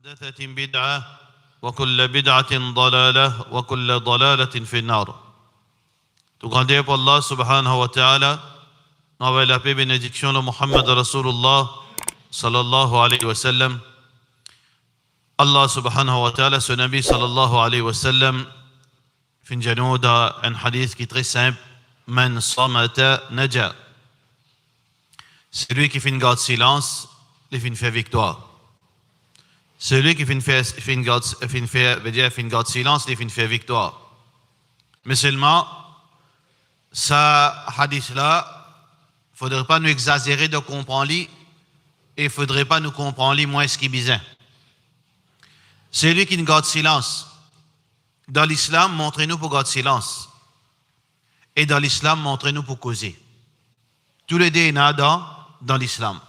محدثة بدعة وكل بدعة ضلالة وكل ضلالة في النار. Tout grandeur pour Allah subhanahu wa ta'ala. Nous la paix et bénédiction de Muhammad Rasulullah sallallahu alayhi wa sallam. Allah subhanahu wa ta'ala, ce Nabi sallallahu alayhi wa sallam, fin janouda un hadith qui est très simple. Man samata naja. Celui qui fait une garde silence, il fait victoire. Celui qui fait une garde silence, il fait victoire. Mais seulement, ça, hadith-là, il ne faudrait pas nous exagérer de comprendre et il ne faudrait pas nous comprendre moins ce qui est bizarre. Celui qui garde silence, dans l'islam, montrez-nous pour garder silence. Et dans l'islam, montrez-nous pour causer. Tous les deux, il y en a dans l'islam.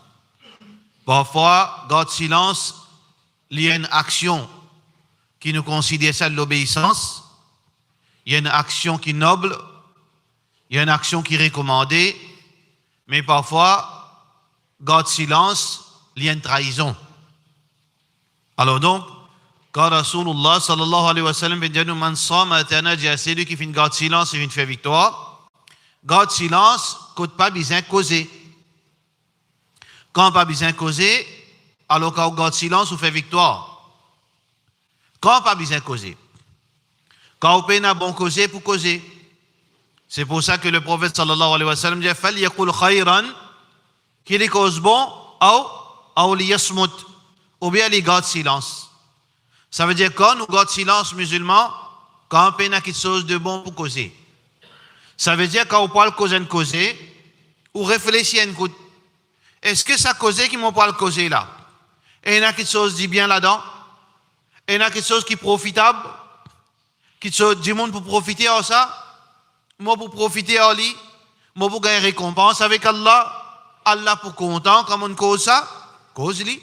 Parfois, garde silence, il y a une action qui nous considère ça de l'obéissance, il y a une action qui est noble, il y a une action qui est recommandée, mais parfois, garde silence, il y a une trahison. Alors donc, quand Rasulullah sallallahu alayhi wa sallam dit nous man samata naja, c'est lui qui fait une garde silence et une fait victoire. Garde silence, coûte pas besoin causer. Quand pas besoin causer, alors quand on garde silence, on fait victoire. Quand pas besoin causer. Quand on peine à bon causer pour causer. C'est pour ça que le prophète sallallahu alayhi wa sallam dit fal yaqul khayran, qu'il cause bon, ou li yasmut, ou bien il garde silence. Ça veut dire quand nous garde silence musulman, quand on peine à quelque chose de bon pour causer. Ça veut dire quand on parle causer, ou réfléchir un coup. Est-ce que ça causer qui m'en parle causer là? Et il y a quelque chose de bien là-dedans? Et il y a quelque chose qui est profitable? Quelque chose du monde pour profiter de ça? Moi pour profiter de lui? Moi pour gagner récompense avec Allah? Allah pour content, comme on cause ça? Cause-lui.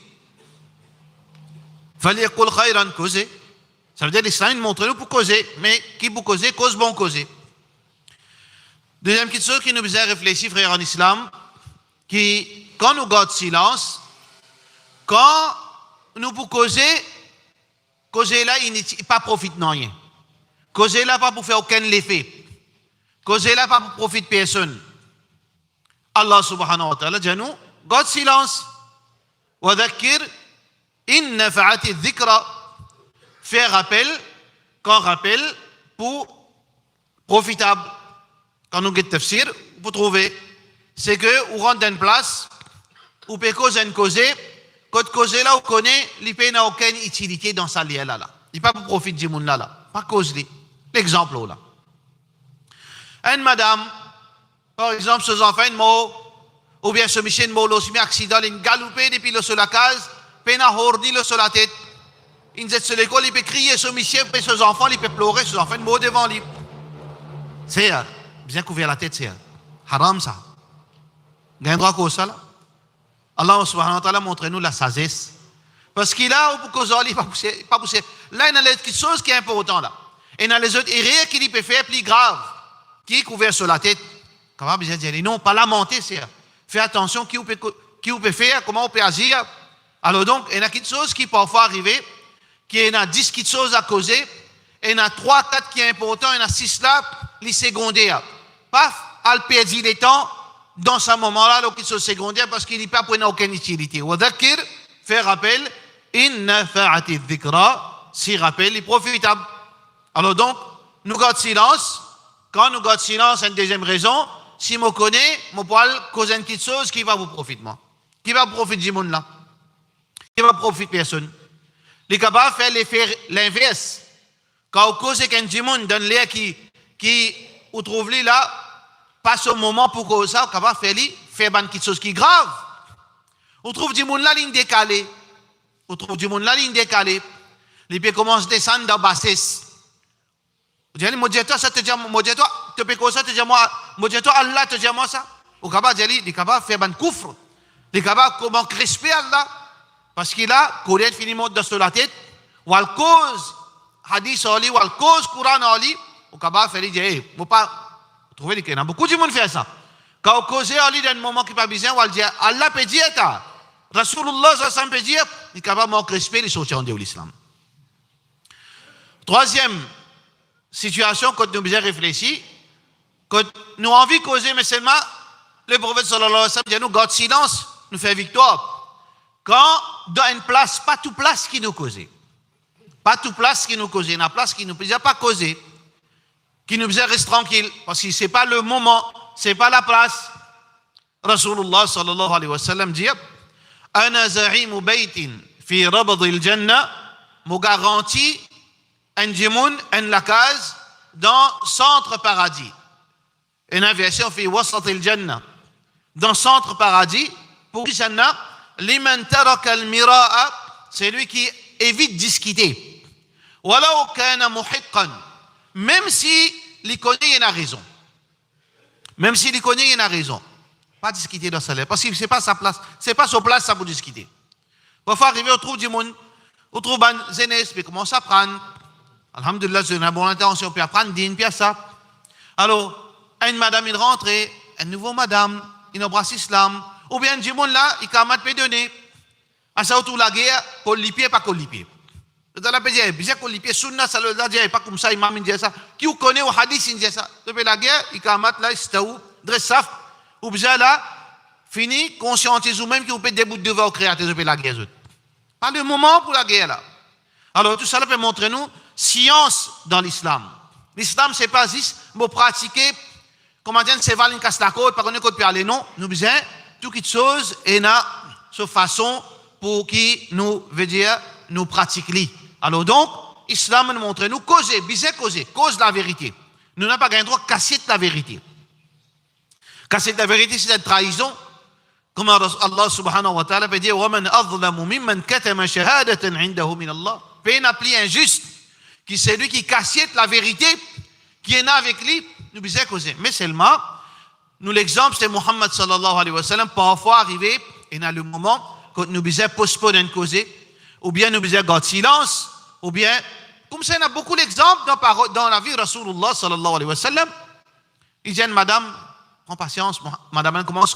Fallait yaqul khayran, causer. Ça veut dire l'islam montre-nous pour causer. Mais qui pour causer? Cause bon causer. Deuxième chose qui nous faisait réfléchir, frère en islam, qui, quand nous gardons silence, quand nous pour causer là, il n'est pas profite de rien. Causer là, pas pour faire aucun effet. Causer là, pas pour profiter de personne. Allah subhanahu wa ta'ala dit nous, garde silence. Wa dhakkir in nafa'ati dhikra. Faire rappel, quand rappel, pour profitable. Quand nous guettons tafsir, vous trouvez, c'est que vous rentrez dans une place, vous pouvez causer une causer, quand causer là, vous connaissez, il n'a aucune utilité dans sa liée là. Il n'est pas pour profiter du monde là. Pas cause-li. L'exemple là. Une madame, par exemple, ses enfants, ou bien ce monsieur, il a un accident, il a galopé depuis le sur la case, il a hordi le sur la tête. Il est sur l'école, il peut crier ce monsieur, puis ses enfants, il peut pleurer, ses enfants, il devant lui. C'est bien couvert la tête, c'est haram ça. Il y a un droit comme ça là. Allah subhanahu wa ta'ala montre-nous la sagesse. Parce qu'il a, pour cause de pas pousser. Là, il y a quelque chose qui est important là. Et il y a les autres erreurs qu'il peut faire plus grave, qui est couvert sur la tête. Comment bien dire? Non, pas lamenter, c'est. Fais attention qui vous peut faire, comment on peut agir. Alors donc, il y a quelque chose qui parfois arriver, qui y a 10 petites choses à causer, et il y a 3, 4 qui est important, il y en a 6 là, les secondaires. Paf, elle perd le temps dans ce moment-là, le qui est secondaire, parce qu'il n'est pas pour aucune utilité. Wa dhakkir, faire rappel, in nafa'ati dhikra, si rappel est profitable. Alors donc, nous gardons silence. Quand nous gardons silence, une deuxième raison, si je connais, je peux causer une petite chose qui va vous profiter. Qui va profiter du monde là. Qui va profiter personne. Les capables faire l'inverse. Quand vous causez quelqu'un du monde dans l'air qui vous trouve là, passe au moment pour causer ça, vous capable faire quelque chose qui est grave. On trouve du monde là, ligne décalée. On trouve du monde là, ligne décalée. Les pieds commencent à descendre dans la bassesse. Vous dites, moi, ça te dit, moi, tu peux causer ça, te dis, moi, Allah te dit, moi, ça. Vous capable de dire, les capables faire un coufre. Les capables comment crisper Allah. Parce qu'il a, courir finiment dans la tête, ou à cause, hadith ali, ou à cause, Coran ali, ou capable de faire, hey, moi pas, vous trouvez qu'il y a beaucoup de monde qui fait ça. Quand on cause ali dans un moment qui n'est pas besoin, on va dire, Allah peut dire, Rasulullah, ça veut dire, il est capable de manquer respect, les sortir de l'islam. Troisième situation, quand nous avons réfléchi, quand nous avons envie de causer, mais seulement, le prophète sallallahu alayhi wa sallam dit, nous, garde silence, nous fait victoire. Quand, dans une place, pas toute place qui nous cause. Pas toute place qui nous cause. Il y a une place qui nous plaisait pas causer. Qui nous faisait rester tranquille. Parce que ce n'est pas le moment, ce n'est pas la place. Rasulullah sallallahu alayhi wa sallam dit, Ana za'imu baytin fi rabad al-jannah, me garantit un djimoun, la case, dans centre paradis. Une version fi wasat al-jannah. Dans centre paradis, pour Jannah, liman taraka al-mira'a, c'est lui qui évite discuter. Walau kana muhiqqan, même si l'iconien il a raison. Même si l'iconien il a raison. Pas discuter dans sa lèvre, parce que c'est pas sa place, c'est pas sa place ça pour discuter. Parfois arriver, on trouve du monde, on trouve un zénès, puis commence à apprendre. Alhamdulillah, c'est une bonne intention, on peut apprendre d'une pièce ça. Alors, une madame, il rentre, une nouvelle madame, il embrasse l'islam, ou bien du monde là, il camarade peut donner. À ça, autour de la guerre, pour les pieds, pas pour les pieds. Dans la paix, bien qu'on les pieds, sunna, ça le dit, pas comme ça, imam, il dit ça. Qui vous connaît au hadith, il dit ça. Depuis la guerre, il camarade là, il se taou, dressaf, ou bien là, fini, conscientisez vous-même que vous pouvez débouter devant au créateur depuis la guerre. Pas le moment pour la guerre là. Alors, tout ça peut montrer nous, science dans l'islam. L'islam, c'est pas juste, vous pratiquer, comment dire, c'est valer une casse la côte, par contre, peut parler, non. Nous besoin, tout quelque chose, et na, de façon, pour qui nous veut dire, nous pratiquons. Alors donc, l'islam nous montre, nous causer, bizarre causer, cause la vérité. Nous n'avons pas gagné droit casser la vérité. Casser la vérité, c'est une trahison. Comme Allah subhanahu wa ta'ala peut dire, وَمَنْ أَظْلَمُ مِمَّنْ كَتَمَ شَهَادَةً عِنْدَهُ مِنَ اللَّهِ. Fait une appli injuste, qui c'est lui qui casse la vérité, qui est né avec lui, nous bizarre causer. Mais seulement, nous l'exemple, c'est Muhammad sallallahu alayhi wa sallam, parfois arrivé, et dans le moment, quand nous bizarre postponer une cause, ou bien nous bizarre garder silence, ou bien, comme ça, il y a beaucoup d'exemples dans la vie de Rasulullah sallallahu alayhi wa sallam. Il dit, madame, prends patience, madame, elle commence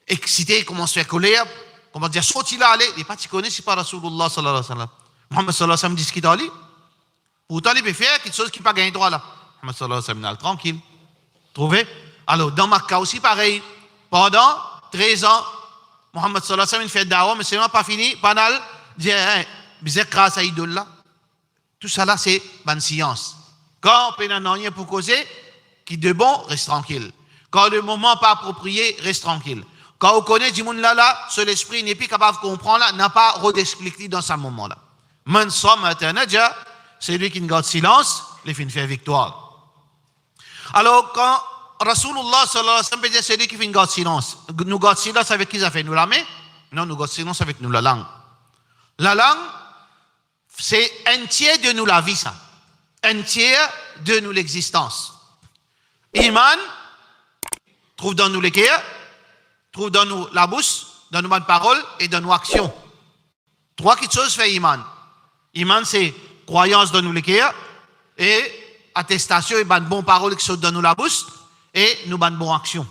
excitée, commence à faire colère, commence à dire, soit il a allé, il n'est pas tu connais, c'est pas Rasulullah sallallahu alayhi wa sallam. Muhammad sallallahu alayhi wa sallam dit ce qu'il a dit. Pourtant, il peut faire quelque chose qui n'a pas gagné droit là. Muhammad sallallahu alayhi wa sallam, tranquille. Trouvez? Alors, dans Makkah aussi, pareil. Pendant 13 ans, Muhammad sallallahu alayhi wa sallam, il fait dawa, mais c'est même pas fini. Pendant, il dit, bizarre grâce à idole là. Tout ça là, c'est bonne science. Quand on n'a rien pour causer, qui de bon, reste tranquille. Quand le moment pas approprié, reste tranquille. Quand on connaît du monde là, seul l'esprit n'est plus capable de comprendre là, n'a pas redexpliqué dans ce moment là. Man samata naja, c'est lui qui ne garde silence, les fins fait victoire. Alors, quand Rasulullah sallallahu alayhi wa sallam dit c'est lui qui fait une garde silence. Nous garde silence avec qui ça fait? Nous la main? Non, nous garde silence avec nous la langue. La langue, c'est un tiers de nous la vie, ça. Un tiers de nous l'existence. Iman, trouve dans nous les cœurs, trouve dans nous la bouche, dans nos bonnes paroles et dans nos actions. Trois petites choses fait Iman. Iman, c'est croyance dans nous les cœurs et attestation et bonnes paroles qui sont dans nous la bouche et nos bonnes actions.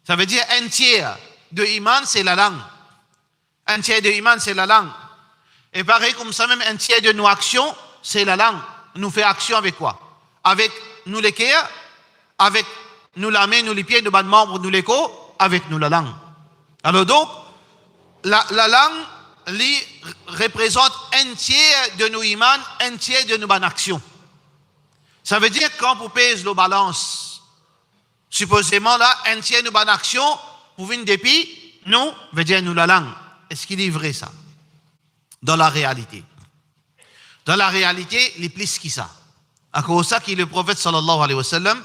Ça veut dire un tiers de Iman, c'est la langue. Un tiers de Iman, c'est la langue. Et pareil comme ça, même un tiers de nos actions, c'est la langue. Nous fait action avec quoi? Avec nous les cœurs, avec nous la main, nous les pieds, nous bonnes membres, nous les corps, avec nous la langue. Alors donc, la langue représente un tiers de nos imans, un tiers de nos bonnes actions. Ça veut dire quand vous pèsez le balance, supposément là, un tiers de nos bonnes actions, pour venir depuis, nous, veut dire nous la langue. Est-ce qu'il est vrai ça? Dans la réalité. Dans la réalité, il est plus que ça. À cause de ça, le prophète sallallahu alayhi wa sallam,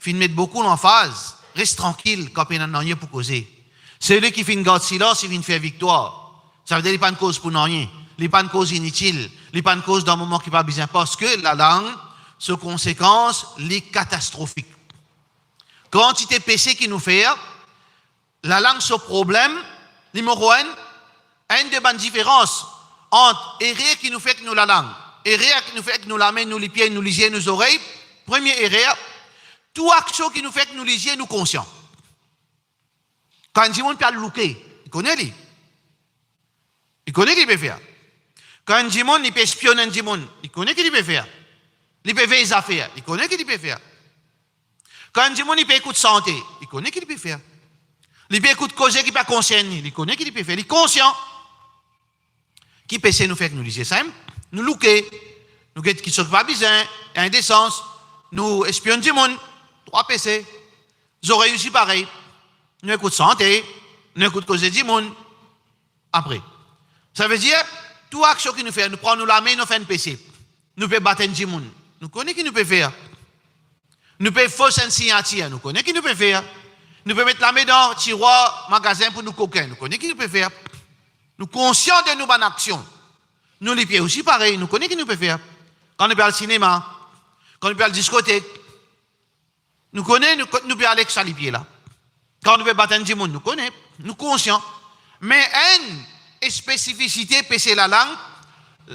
il met beaucoup l'emphase. Reste tranquille quand il n'y a rien pour causer. C'est lui qui fait une garde silence, il vient faire victoire. Ça veut dire qu'il n'y a pas de cause pour rien. Il n'y a pas de cause inutile. Il n'y a pas de cause dans un moment qui n'est pas bien. Parce que la langue, ses conséquences, les catastrophiques. Quantité péché qui nous fait, la langue, ce problème, numéro un, a une de bonnes différences entre erreur qui nous fait que nous la langue, erreur qui nous fait que nous la main, nous les pieds, nous les yeux, nos oreilles. Première erreur, toute action qui nous fait que nous les yeux, nous conscients. Quand Simon parle louqué, il connaît lui. Il connaît qu'il peut faire. Quand un Jimon, il peut espionner un Jimon, il connaît qu'il peut faire. Il peut faire les affaires, il connaît qu'il peut faire. Quand un Jimon, il peut écouter santé, il connaît qu'il peut faire. Il peut écouter causer qui n'est pas conscient, il connaît qu'il peut faire. Il est conscient. Qui peut nous faire que nous disions simple, nous louquer, nous qui ne sont pas besoin, indécence, nous espionnons du monde, 3 PC. Nous aurions aussi pareil. Nous écoutons santé, nous écoutons causer du monde. Après. Ça veut dire, toute action que nous faisons, nous prenons la main, nous faisons un PC. Nous pouvons battre du monde. Nous connaissons qui nous peut faire. Nous pouvons fausser un signature. Nous connaissons qui nous peut faire. Nous pouvons mettre la main dans le tiroir, magasin pour nous coquins. Nous connaissons qui nous peut faire. Nous sommes conscients de nos bonnes actions. Nous les pieds aussi pareil. Nous connaissons qui nous peut faire. Quand nous parlons au cinéma, quand nous parlons à la discothèque, nous connaissons, nous pouvons aller avec les pieds là. Quand nous pouvons battre du monde, nous connaissons. Nous sommes conscients. Mais une spécificité, c'est la langue.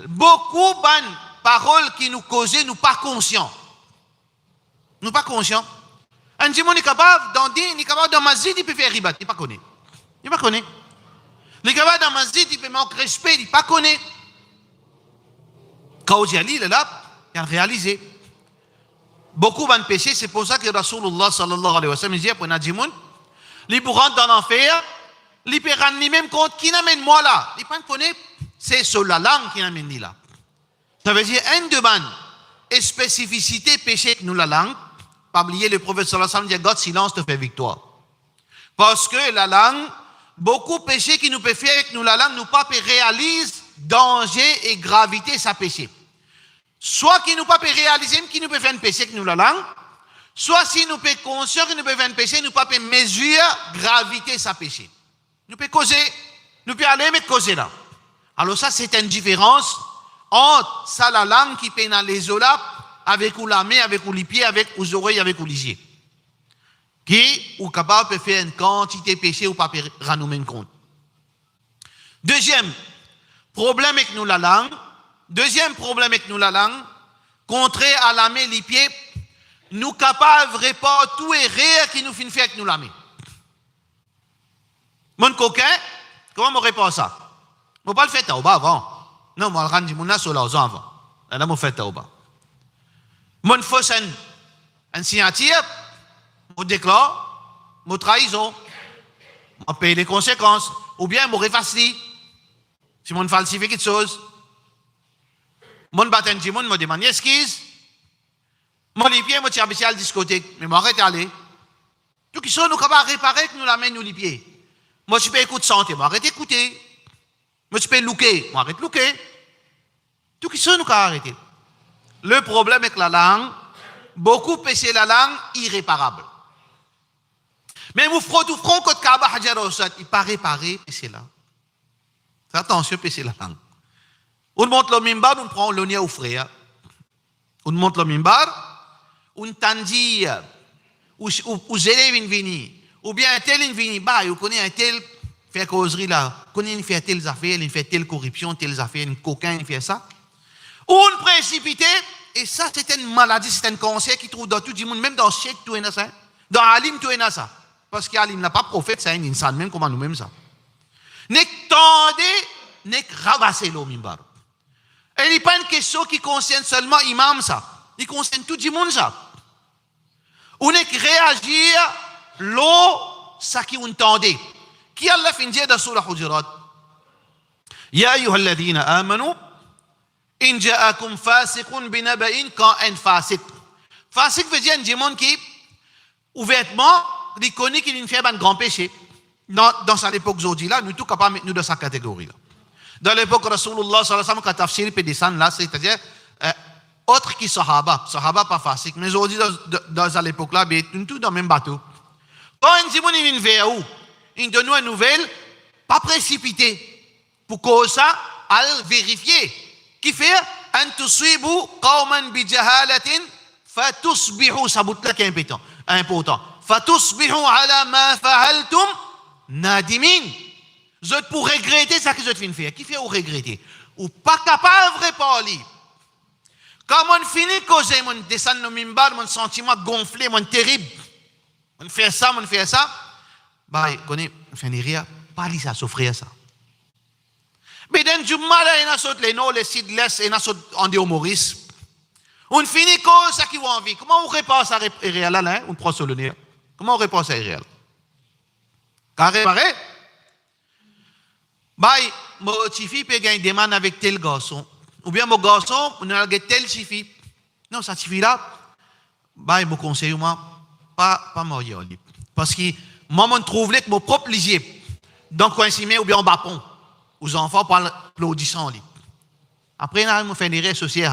Beaucoup de paroles qui nous causent, nous ne sommes pas conscients. Nous ne sommes pas conscients. Un Jimon est capable d'en dire, il est capable dans masjid, il peut faire ribat, il ne connaît pas. Il ne connaît pas. Il est capable dans masjid, il peut manquer respect, il ne connaît pas. Quand il est là, il a réalisé. Beaucoup de péchés, c'est pour ça que Rasulullah sallallahu alayhi wa sallam dit pour un Jimon, il peut rentrer dans l'enfer, il peut rendre lui-même compte qui n'amène moi là. Il ne connaît pas. C'est sur la langue qui n'amène lui là. Ça veut dire, une demande et spécificité péché que nous la langue. Pas oublier le prophète sallallahu alayhi wa sallam dit God silence te fait victoire. Parce que la langue, beaucoup de péchés qui nous peut faire avec nous la langue, nous pas réalise danger et gravité sa péché. Soit qui nous pas réaliser qui nous peut faire un péché avec nous la langue, soit si nous peut conscient que nous peut faire un péché, nous pas mesurer gravité sa péché. Nous peut causer, nous peut aller mais causer là. Alors ça c'est une différence entre ça la langue qui peut dans les olas avec ou la main, avec ou les pieds, avec ou oreilles, avec ou les yeux. Qui ou capable de faire une quantité de péché ou pas rendre nous compte. Deuxième problème avec nous la langue. Deuxième problème avec nous la langue. Contraire à la main, les pieds, nous capables de répondre tout et rire qui nous finit faire avec nous la main. Mon coquin, comment on répond ça? On ne pas le faire avant. Non, on va le rendre mon sur l'autre avant. Là, on fait tauba. Mon fausse un signature, on déclare, mon trahison, on paye les conséquences, ou bien on efface si on falsifie quelque chose. Mon baptême du monde me demande excuse. Mon les pieds, moi, je suis à la discothèque, mais moi, arrête d'aller. Tout qui sont, nous capables de réparer que nous l'amène, nous les pieds. Moi, je peux écouter santé, moi, arrête d'écouter. Moi, je peux looker, moi, arrête de looker. Tout qui sont, nous capables d'arrêter. Le problème avec la langue, beaucoup péché la langue irréparable. Mais vous front tout front côté Kaaba Hajar Osat, il pas réparé péché là. Attention péché la langue. On monte le mimbar, on prend l'onia au frère. On monte le mimbar, on tandit ou élèves vini ou bien un tel vini, bah, vous connaissez un tel fait causerie là, connaît fait telles affaires, il fait telle corruption, telles affaires, un coquin, il fait ça. On précipité, et ça c'est une maladie, c'est un cancer qui trouve dans tout le monde, même dans Cheikh, tout est ça, dans Alim, tout est ça. Parce qu'Alim n'a pas prophète, c'est un insan, même comme nous-mêmes ça. N'est tendez, n'est ravassé l'eau mimbar. Et il n'est pas une question qui concerne seulement l'imam ça, il concerne tout le monde ça. On est réagir l'eau, ça qui on tendait. Qui Allah fin dire dans Surah Hujurat? Ya ayyuhalladhina amanu, in ja'akum fasiqun binaba'in, quand un fasiq. Fasiq veut dire un monde qui, ouvertement, il connaît qu'il fait un grand péché. Dans cette époque aujourd'hui là, nous tous capables de mettre nous dans sa catégorie là. Dans l'époque Rasulullah sallallahu alayhi wa sallam, quand tafsir peut descendre là, c'est-à-dire autre qui Sahaba pas fasiq. Mais aujourd'hui dans l'époque là, nous tous dans le même bateau. Quand un monde vient vers où, il donne nous une nouvelle, pas précipité. Pour cause ça, à vérifier. Qui fait an tusibu qawman bi jahalatin fatusbihu, ça bout là qui est important. Fatusbihu ala ma fa'altum nadimin. Vous êtes pour regretter ça que vous êtes fin faire. Qui fait ou regretter? Ou pas capable de répondre. Quand on finit de causer, on descend dans le mimbar, mon sentiment gonflé, mon terrible. On fait ça. Bah, on fait rire, pas ça, souffrir ça. Mais dans du mal, il y a sauté les noms, les seedless, il y a sauté en des humoristes. On finit comme ça qui va en vie. Comment on répond ça réel là, on prend sur le nez. Comment on répond ça réel? Carré, pareil. Bah, mon petit fille peut gagner des mains avec tel garçon. Ou bien mon garçon, on a tel petit fille. Non, ça suffit là. Bah, il me conseille, moi, pas marier. Parce que moi, je trouve que mon propre lisier, donc, quand il ou bien en bapon, aux enfants parlent l'audition. Après, on me fait des associés.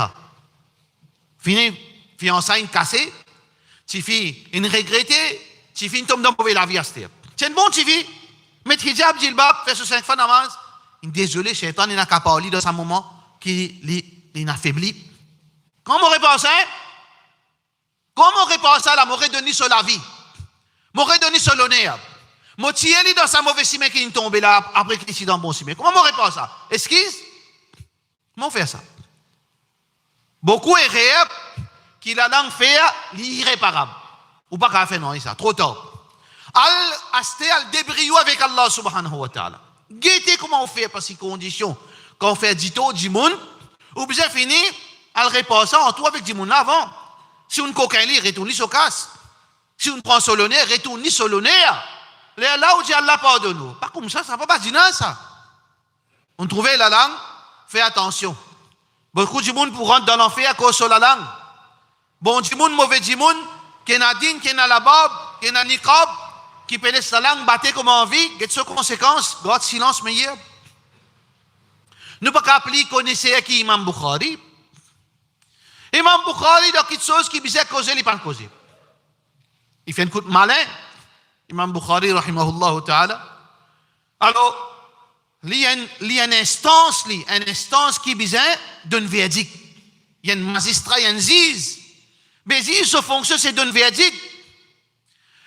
Fini, fiançailles cassée, tu fais une regrettée, tu fais une tombe dans la vie à ce terre. C'est une bonne fille, mais tu dis, Abdilbab, fais ce 5 fois namaz. Désolé, Shaitan, il n'a qu'à parler dans ce moment qui est affaibli. Comment on répond ça? Comment on répond ça là? M'aurait donné sur la vie. M'aurait donné sur l'honneur. M'aurait tiré dans sa mauvaise ciment qui est tombé là après qu'il est dans bon ciment. Comment on répond ça? Excuse? Comment on fait ça? Beaucoup erreurs qui la langue fait l'irréparable. Ou pas qu'à faire non, ça, trop tard. Al débrouiller avec Allah subhanahu wa ta'ala. Guettez comment on fait par ces conditions. Quand on fait dito, du monde, ou bien fini, al repasser en tout avec du monde avant. Si on coquin lit, retourne sur casse. Si on prend solonnaire, retourne sur l'honneur. Là où dit Allah pardonne-nous. Pas comme ça, ça ne va pas dire ça. On trouvait la langue, fais attention. Beaucoup de monde pour rentrer dans l'enfer à cause de la langue. Bon du monde, mauvais du monde, qui n'a din, qui n'a la barbe, qui n'a niqab, qui peut laisser la langue battre comme envie, qui a des conséquences, garde silence meilleur. Nous pas qu'appeler connaissez qui Imam Bukhari. Imam Bukhari, dans quelque chose qui bisait causer, il ne pas causer. Il fait un coup de malin. Imam Bukhari, rahimahullah ta'ala. Alors, il y a une instance qui besoin d'un verdict. Il y a un magistrat, il y a un ziz. Mais ziz, sa fonction, c'est d'un verdict.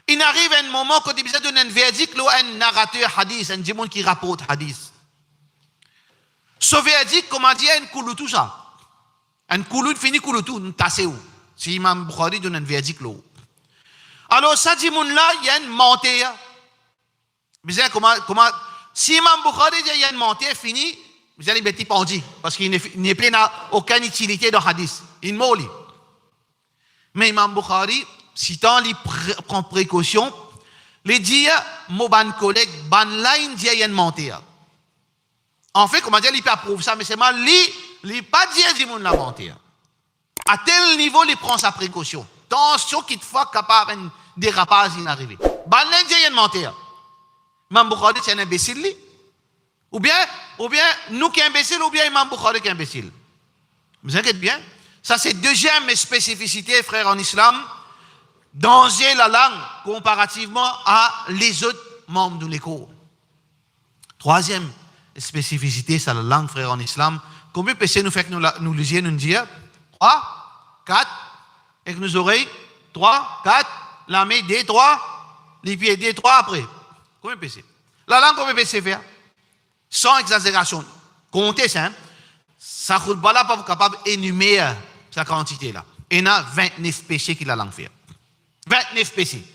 Il arrive à un moment quand il besoin d'un verdict, là, un narrateur hadith, un démon qui rapporte hadith. Ce verdict, comment dire, un coulou tout ça. Un coulou, fini coulou tout, un tassé où. Si Imam Bukhari donne un verdict là. Alors, ça, démon là, il y a une montée. Besoin, comment, si Imam Bukhari dit qu'il y a une montée finie, vous allez mettre pendu, parce qu'il n'a aucune utilité dans le hadith. Il m'a dit. Mais Imam Bukhari, si tant il prend précaution, il dit, mon ban collègue, ban line dit qu'il y a une montée. En fait, comment dire, il peut approuver ça, mais c'est mal, il pas dit qu'il y a une montée. À tel niveau, il prend sa précaution. Attention qu'il te fasse capable un dérapage inarrivé. Ban line dit qu'il y a une montée. Imam Bukhari, c'est un imbécile. Ou bien, nous qui sommes imbéciles, ou bien Imam Bukhari qui est imbécile. Vous inquiétez bien. Ça, c'est deuxième spécificité, frère, en islam. Danger la langue comparativement à les autres membres de l'école. Troisième spécificité, c'est la langue, frère, en islam. Combien de PC nous fait que nous lisions, nous dire 3, 4, avec nos oreilles, 3, 4, la main, D, 3, les pieds, D, 3 après. Combien de PC? La langue, combien de PC faire? Sans exagération. Comptez ça. Ça ne pas là pour être capable d'énumérer sa quantité là. Il y a 29 péchés qui la langue fait. 29 péchés.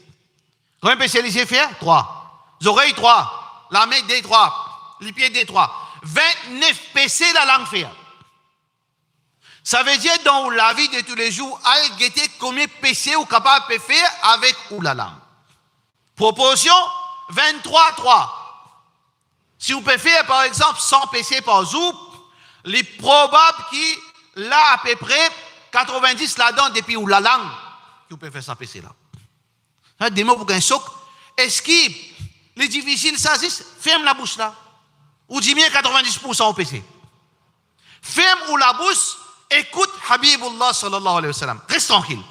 Combien de péchés les faire? 3. Les oreilles, 3. La main, D, 3. Les pieds, D, 3. 29 péchés la langue fait. Ça veut dire dans la vie de tous les jours, à guetter combien de péchés vous capable de faire avec ou la langue. Proportion 23, 3. Si vous pouvez faire, par exemple, 100 PC par jour, il est probable qu'il a à peu près 90 là-dedans depuis ou la langue, que vous pouvez faire 100 PC là. Des mots pour qu'un choc. Est-ce qu'il est difficile, ça, ferme la bouche là. Ou dis bien 90% au PC. Ferme ou la bouche, écoute Habibullah sallallahu alayhi wa sallam. Reste tranquille.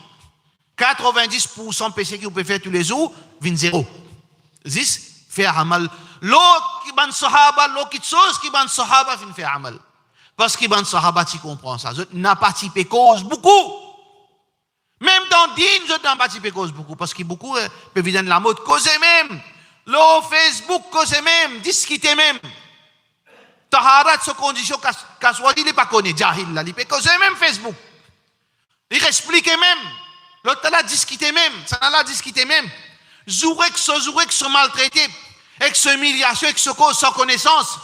90% PC que vous pouvez faire tous les jours, vient zéro. Zis, faire amal. L'autre qui ban sahaba, l'autre qui chose qui ban sahaba, fin faire amal. Parce que ban sahaba, tu comprends ça. Je n'ai pas typé cause beaucoup. Même dans din, je n'ai pas participé cause beaucoup. Parce que beaucoup peuvent venir de la mode. Causer même. Le Facebook, causer même. Discuter même. Taharat, ce condition, qu'à soit il n'est pas connu. Jahil, là. Il peut causer même Facebook. Il explique même. L'autre là, discuter même. Ça n'a là, discuter même. Jouer que se maltraiter. Avec ce humiliation, avec ce cause sans connaissance.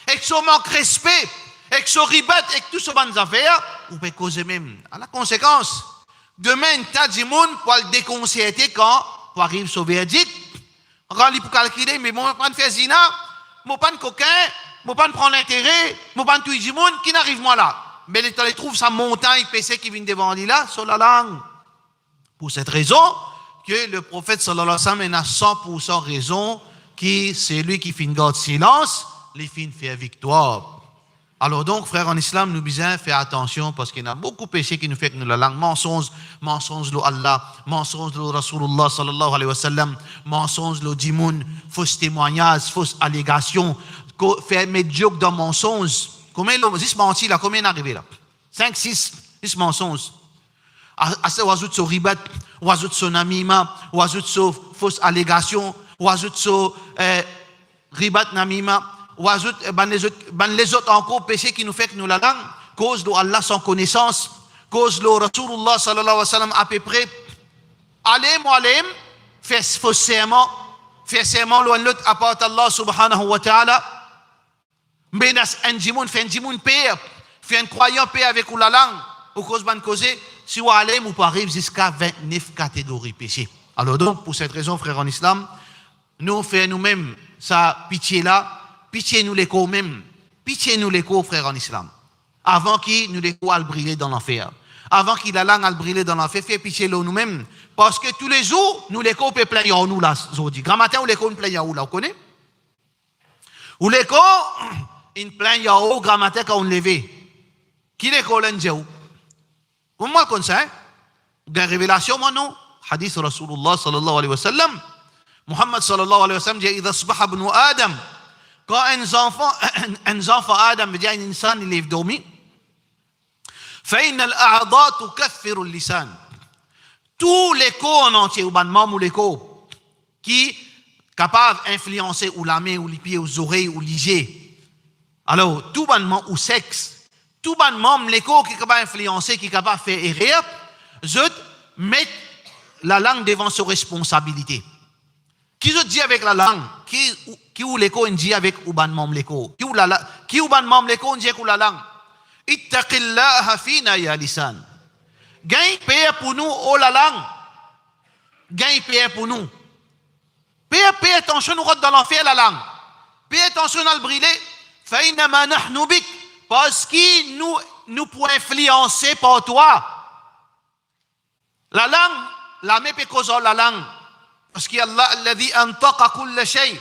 avec son manque de respect, avec son ribat, avec tout ce bonnes affaires, vous pouvez causer même. À la conséquence, demain, tas de monde pour le déconcerter quand pour arrive au verdict. Quand il pour calculer, mais moi, je ne faire zina, je ne pas de coquin, je ne pas prendre l'intérêt, je ne pas tout le monde qui n'arrive moi là. Mais il trouve sa montagne PC qui vient devant lui là, sur la langue. Pour cette raison, que le prophète sallallahu alayhi wa sallam a 100% raison, que c'est lui qui fait garde silence, les filles fait victoire. Alors donc, frères en islam, nous devons faire attention parce qu'il y a beaucoup de péchés qui nous font que nous la langue mensonge de Allah, mensonge de Rasulullah sallallahu alayhi wa sallam, mensonge de dimoun, fausse témoignage, fausse allégation, faire mettre joke dans mensonge. Combien l'homme, 10 mentis là, combien arrivé là? 5, 6, 10 mensonges. Assez oiseau de son ribat, oiseau de son amima, oiseau de son fausse allégation, oiseau de son ribat namima. Ou ajoute les autres encore péchés qui nous fait que nous la langue, cause de Allah sans connaissance, cause de Rasulullah sallallahu alayhi wa sallam à peu près. Allez, moalem, fais serment loin de l'autre, apporte Allah subhanahu wa ta'ala. Mais un djimoun, fait un djimoun paix, fait un croyant paix avec ou la langue, ou cause ban causé, si ou allem ou pas arrive jusqu'à 29 catégories péchés. Alors donc, pour cette raison, frères en islam, nous faisons nous-mêmes sa pitié là. Pitié-nous les cours même. Pitié-nous les cours, frères en islam. Avant qu'il nous les cours à briller dans l'enfer. Avant qu'il la langue à briller dans l'enfer, fait pitié nous-mêmes. Parce que tous les jours, nous les cours peut plein en nous là, aujourd'hui. Grand matin, ou les cours plein en nous là, vous connaissez? Ou les cours, ils plein en haut, grand matin quand on lève. Qui les cours l'en Comment moi comme ça, hein? Une révélation, moi non. Hadith Rasulullah sallallahu alayhi wa sallam. Muhammad sallallahu alayhi wa sallam dit, إذا أصبح ابن آدم quand un enfant Adam veut dire un insan il est dormi فإن الأعضاء تكفر اللسان tous les corps en entier ou ban membre ou les corps qui capable d'influencer ou la main ou les pieds ou les oreilles ou les yeux alors tout ban membre ou sexe tout ban membre les corps qui est capable d'influencer qui est capable de faire erreur je mettre la langue devant ses responsabilités qui je dis avec la langue qui ou l'écho on dit avec uban mom l'écho qui uban mom l'écho on dit avec la langue ittaqillaha fina ya lisan gain paye pour nous oh la langue gain paye pour nous paye attention nous rentre dans l'enfer la langue paye attention à le brûler fa inma nahnu bik parce que nous pour influencer par toi la langue la même cause la langue parce qu'Allah alladhi antaqa kull shay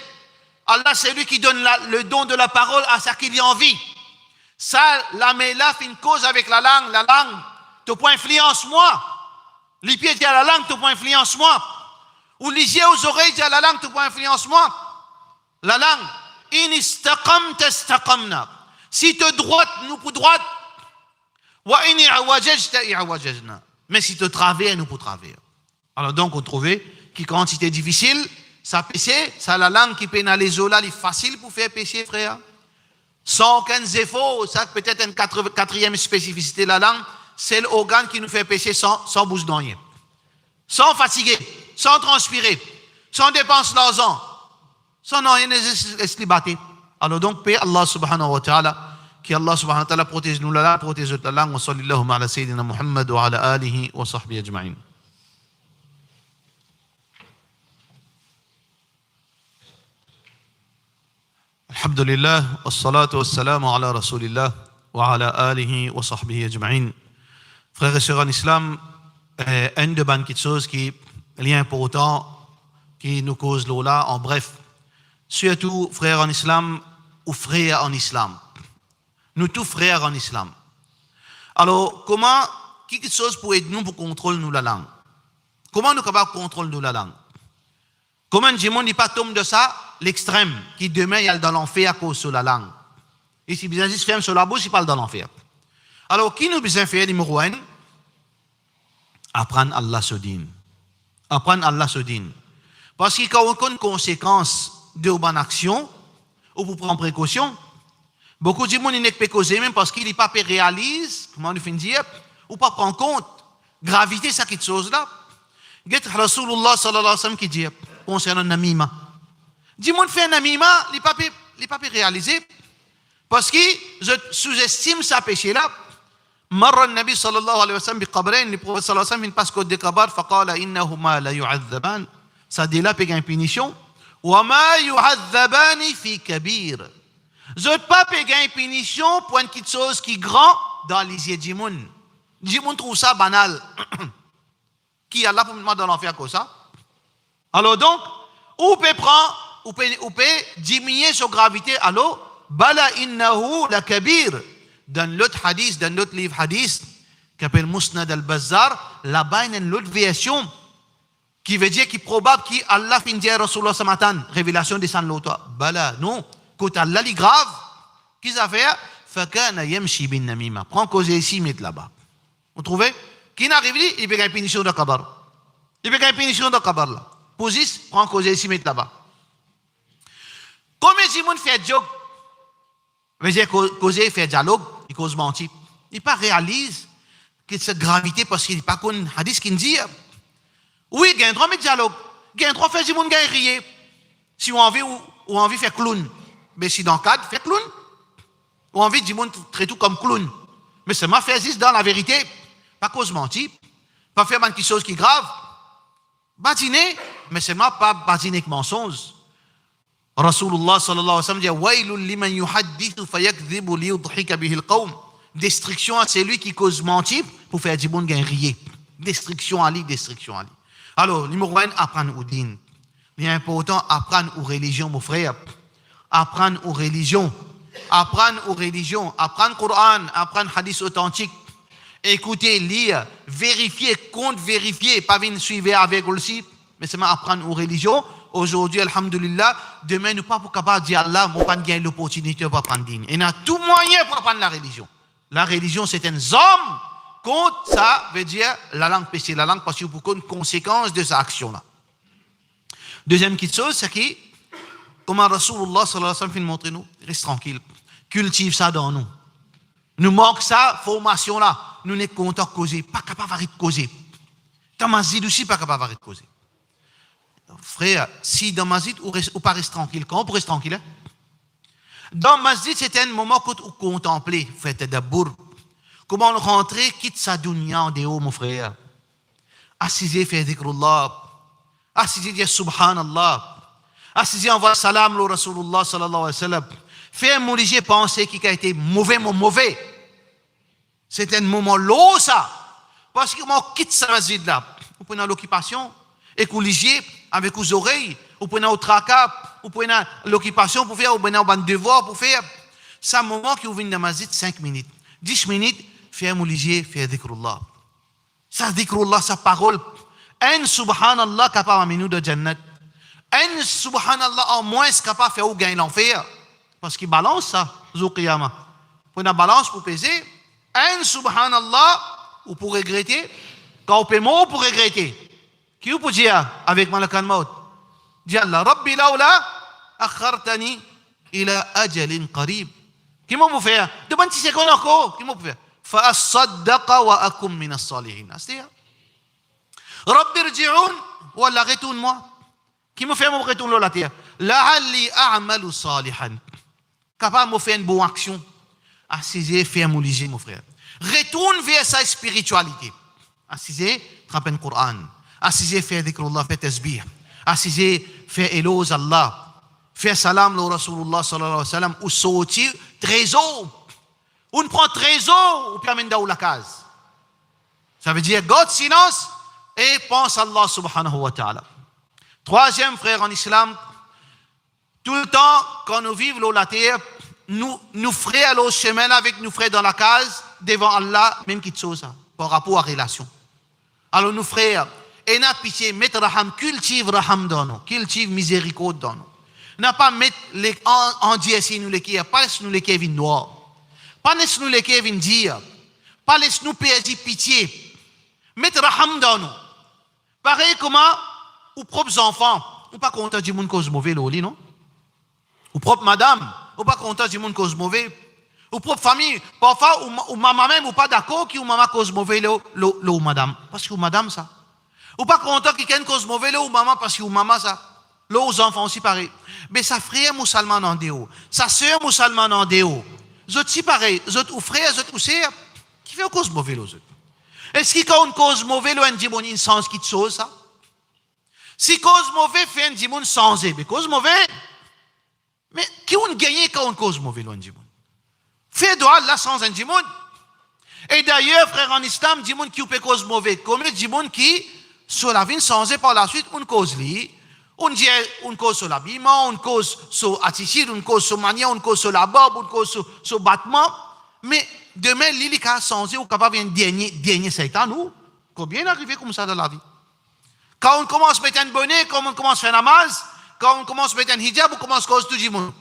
Allah c'est lui qui donne le don de la parole à ça qu'il y a envie ça la mais là fait une cause avec la langue te point influence moi les pieds disent à la langue te point influence moi ou les yeux aux oreilles disent à la langue te point influence moi la langue in istaqamta istaqamna si te droite nous pour droite wa in i'wajajta i'wajajna mais si te travers nous pour travers alors donc on trouvait qui quand c'était difficile, ça péché, ça la langue qui pénalise là, il est facile pour faire pécher, frère. Sans aucun effort, ça peut-être une quatrième spécificité de la langue, c'est l'organe qui nous fait pécher sans bouche d'oignon. Sans fatiguer, sans transpirer, sans dépenser l'argent, sans rien de alors donc, paix Allah subhanahu wa ta'ala, qui Allah subhanahu wa ta'ala protège nous la langue, protège la langue, wa sallallahu ala sayyidina Muhammad wa ala alihi wa sahbihi ajma'in. الحمد لله والصلاة والسلام على رسول الله وعلى آله وصحبه أجمعين. Frères et sœurs en islam, une de bonnes choses qui est important, qui nous cause là, en bref, surtout frères en islam ou frères en islam. Nous tous frères en islam. Alors, comment, quelque chose pour aider nous pour contrôler nous la langue? Comment nous capables de contrôler nous la langue? Comment le monde n'est pas tombe de ça, l'extrême, qui demain il y a dans l'enfer à cause de la langue. Et si bien se ferme sur la bouche, il parle dans l'enfer. Alors, qui nous besoin faire numéro 1? Apprendre Allah se dîne. Apprendre Allah se dîne. Parce qu'il y a aucune conséquence de bonne action, ou pour prendre précaution, beaucoup de monde n'est pas causé même parce qu'il n'est pas réalise, comment on fait dire, ou pas prendre compte, gravité, ça quelque chose là. Get Rasulullah sallallahu alayhi wa sallam qui dit, concernant Namima. Dis-moi de faire Namima, il n'est pas réalisé. Parce que je sous-estime ça péché-là. مر النبي صلى الله عليه وسلم بقبرين le prophète صلى الله عليه وسلم passe côté des قبر فقال إنهما لا يعذبان ça dit là péguin punition وما يعذبان في كبير je ne pas péguin punition pour une petite chose qui grand dans les yeux du monde. Du monde trouve ça banal. Qui a là pour me demander dans l'enfer comme ça? Alors donc, ou peut prendre, ou peut diminuer sa gravité. Alors, bala innahu la kabir. Dans l'autre hadith, dans l'autre livre hadith, qui s'appelle Musnad al-Bazzar, là-bas, il y a une autre version qui veut dire qu'il est probable qu'Allah finit dire Rasulullah ce matin, révélation de San Lota. Bala, non. Quand Allah est grave, qu'est-ce qu'il a fait? Fakana yamshi bin namima. Prends cause ici, mets là-bas. Vous trouvez? Qui n'arrive là, il peut gagner punition de Kabar. Il peut gagner punition de Kabar là. Position, prends cause ici, mets là-bas. Combien de monde fait joke? Veut dire causer fait dialogue, il cause mentir. Il pas réalise que cette gravité parce qu'il n'est pas qu'on hadith qui dit. Oui, il y a un droit de dialogue. Il y a un droit de faire du monde gagner rier. Si on a envie ou envie de faire clown. Mais si dans le cadre, faire clown. Ou envie du monde traiter tout comme clown. Mais seulement faire juste dans la vérité. Pas cause mentir. Pas faire quelque chose qui est grave. Batiner, mais seulement pas batiner avec mensonge. Rasulullah sallallahu alayhi wa sallam dit Wailul liman yuhaddithu fayakdhibu liyudhika bihi al-qawm. Destruction à celui qui cause mentir pour faire du monde gagner rier. Destruction à lui, destruction à lui. Alors, numéro 1, apprendre au din. Il est important apprendre aux religions, mon frère. Apprendre aux religions. Apprendre aux religions. Apprendre le Coran, apprendre hadith authentique. Écouter, lire, vérifier, compte vérifier. Pas venir suivre avec aussi, mais seulement apprendre aux religions. Aujourd'hui, alhamdulillah, demain, nous ne sommes pas capables de dire Allah, nous ne pas gagner l'opportunité pour apprendre din. Et il y a tout moyen pour apprendre la religion. La religion, c'est un homme. Compte, ça veut dire la langue péché, la langue parce qu'il y a une conséquence de sa action-là. Deuxième petite chose, c'est que, comment Rasulullah sallallahu alayhi wa sallam montre nous, reste tranquille, cultive ça dans nous. Nous manque ça, formation-là. Nous n'est content de causer, pas capable de causer. Dans ma zid aussi, pas capable de causer. Frère, si dans ma zid, ou pas reste tranquille, quand on reste tranquille, hein? Dans ma zid, c'était un moment où on contemplait, fait d'abord. Comment on rentrer, quitte sa dunya en dehors, mon frère. Assisez, fait dhikrullah. Assisez, dire subhanallah. Assisez, envoie salam au Rasulullah sallallahu alayhi wa sallam. Faire mourir penser qu'il a été mauvais, mauvais. C'est un moment lourd, ça. Parce qu'on quitte sa masjid là. Vous prenez l'occupation, écouligiez avec vos oreilles. Vous prenez au tracas, vous prenez l'occupation pour faire, vous prenez un devoir pour faire. C'est un moment qui vous vient dans la masjid 5 minutes. 10 minutes, faire mouligier, faire dhikrullah. Ça, dhikrullah, sa parole. Un subhanallah capable d'amener nous de Jannat. Un subhanallah en moins capable de faire ou gagner l'enfer. Parce qu'il balance ça, Zoukiyama. Pour une balance pour peser, un subhanallah, ou pour regretter, quand on peut mort pour regretter. Qui vous peut dire avec Malakan Maut? Dis Allah, Rabbi laula, akhartani ila ajalin qarib. Comment vous faire? Demande si c'est qu'on encore. Comment vous faire? Fa'as-saddaqa wa akum min as-salihin. C'est-à-dire, Rabbi rji'un, ou Allah retourne-moi. Qui me fait mon retourne la terre? La'alli a'malu salihan. Capable de faire une bonne action. Assisez, faire mouliger, mon frère. Retourne vers sa spiritualité. Assisez, trapez le Coran. Assisez, faire dhikrullah, faire tasbih. Assisez, faire éloge Allah. Faire salam au Rasulullah sallallahu alayhi wa sallam. Ou sortir trésor. On prend trésor ou permet d'aller la case. Ça veut dire, God silence et pense à Allah subhanahu wa ta'ala. Troisième frère en islam, tout le temps, quand nous vivons la terre, nous frères au chemin avec nous frères dans la case, devant Allah, même qui chose ça, par rapport à la relation. Alors nous frères, et n'a pitié, mettre raham, cultive raham dans nous, cultive miséricorde dans nous. N'a pas mettre en Dieu si nous les qui, pas laisse nous les qui viennent noirs, pas laisse nous les qui viennent dire, pas laisse nous perdre pitié, mettre raham dans nous. Pareil comment, aux propres enfants, ou pas content du monde cause mauvais, non? Ou propre madame, ou pas content du monde cause mauvais. Ou propre famille, parfois, ou maman même, ou pas d'accord qui ou maman cause mauvais, ou madame. Parce que ou madame, ça. Ou pas content qui quelqu'un cause mauvais, ou maman, parce que ou maman, ça. Là, aux enfants aussi, pareil. Mais sa frère musulman en déo, sa soeur musulmane en déo, Vous êtes si pareil, vous êtes ou frère, vous êtes ou sœur, qui fait une cause mauvaise aux autres. Est-ce qu'il y a une cause mauvaise, on dit, une sens qui te chose, ça? Si cause mauvaise, fait un dimon sans mais cause mauvaise, mais qui on gagne quand on cause mauvaise, on dit, fait droit là sans un dimon. Et d'ailleurs, frère en islam, dimon qui peut cause mauvaise, comme le dimon qui, sur la vie sans par la suite, on cause li. On dit, on cause sur l'habillement, on cause sur l'attitude, on cause sur manière, on cause sur la barbe, on cause sur battement. Mais demain, l'île qui a changé, ou capable de dernier Satan, nous, combien arrivé comme ça dans la vie? Quand on commence à mettre un bonnet, quand on commence à faire namaz, quand on commence à mettre un hijab, on commence à cause tout le monde.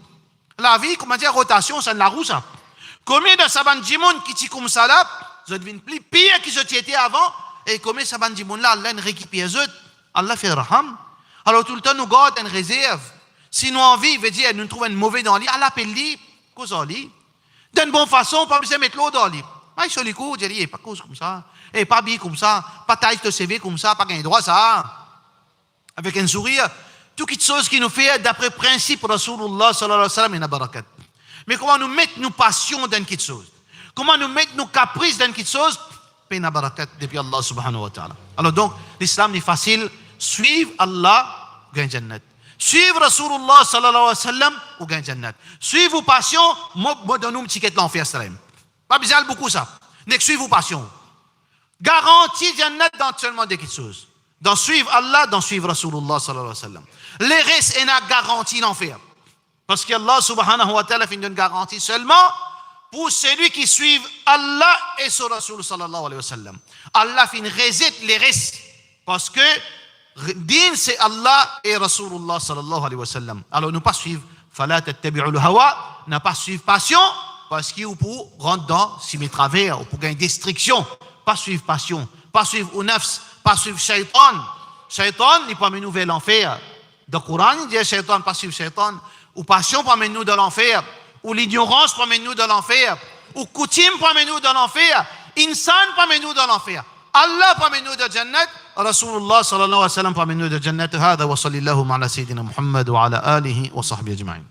La vie, comment dire, rotation, ça ne la roue, ça. Combien de saban du monde qui t'y comme ça là, vous devenez plus pire que ce qui était avant, et combien de saban du monde là, Allah récupère eux, Allah fait raham. Alors tout le temps, nous gardons une réserve. Si nous envie, veut dire, nous trouvons un mauvais dans le lit, Allah appelle lui, cause en lit. D'une bonne façon, pas besoin de mettre l'eau dans le lit. Mais sur les coups, je dis, pas cause comme ça, et pas bien comme ça, pas taille de CV comme ça, pas gagner droit ça. Avec un sourire, toutes les choses qui nous fait d'après principe Rasulullah sallallahu alayhi wa sallam et na barakat. Mais comment nous mettre nos passions dans quelque chose? Comment nous mettre nos caprices dans quelque chose? Et na barakat depuis Allah subhanahu wa ta'ala. Alors donc, l'islam est facile. Suivre Allah, ou gagne Jannat. Suivre Rasulullah sallallahu alayhi wa sallam, ou gagne Jannat. Suivre vos passions, moi donne-nous un ticket l'enfer salam. Pas besoin de beaucoup ça. Mais suivre vos passions. Garantie Jannat dans seulement des petites choses. Dans suivre Allah, dans suivre Rasulullah sallallahu alayhi wa sallam. Les restes, il y a garantie l'enfer. Parce qu'Allah subhanahu wa ta'ala fait une garantie seulement pour celui qui suit Allah et son Rasul sallallahu alayhi wa sallam. Allah fait une reset les restes. Parce que din c'est Allah et Rasulullah sallallahu alayhi wa sallam. Alors nous pas suivre fala tattabi'u al-hawa, n'a pas suivre passion parce qu'il pour rentrer dans si mes travers ou pour gagner destruction, pas suivre passion, pas suivre au nafs, pas suivre shaitan. Shaitan n'est pas nous vers l'enfer. Dans le Coran, il dit shaitan pas suivre shaitan ou passion pas nous dans l'enfer ou l'ignorance pas nous dans l'enfer ou coutume pas nous dans l'enfer, insan pas nous dans l'enfer. Allah pas nous dans Jannat. رسول الله صلى الله عليه وسلم فمن نور الجنة هذا وصلى الله على سيدنا محمد وعلى آله وصحبه أجمعين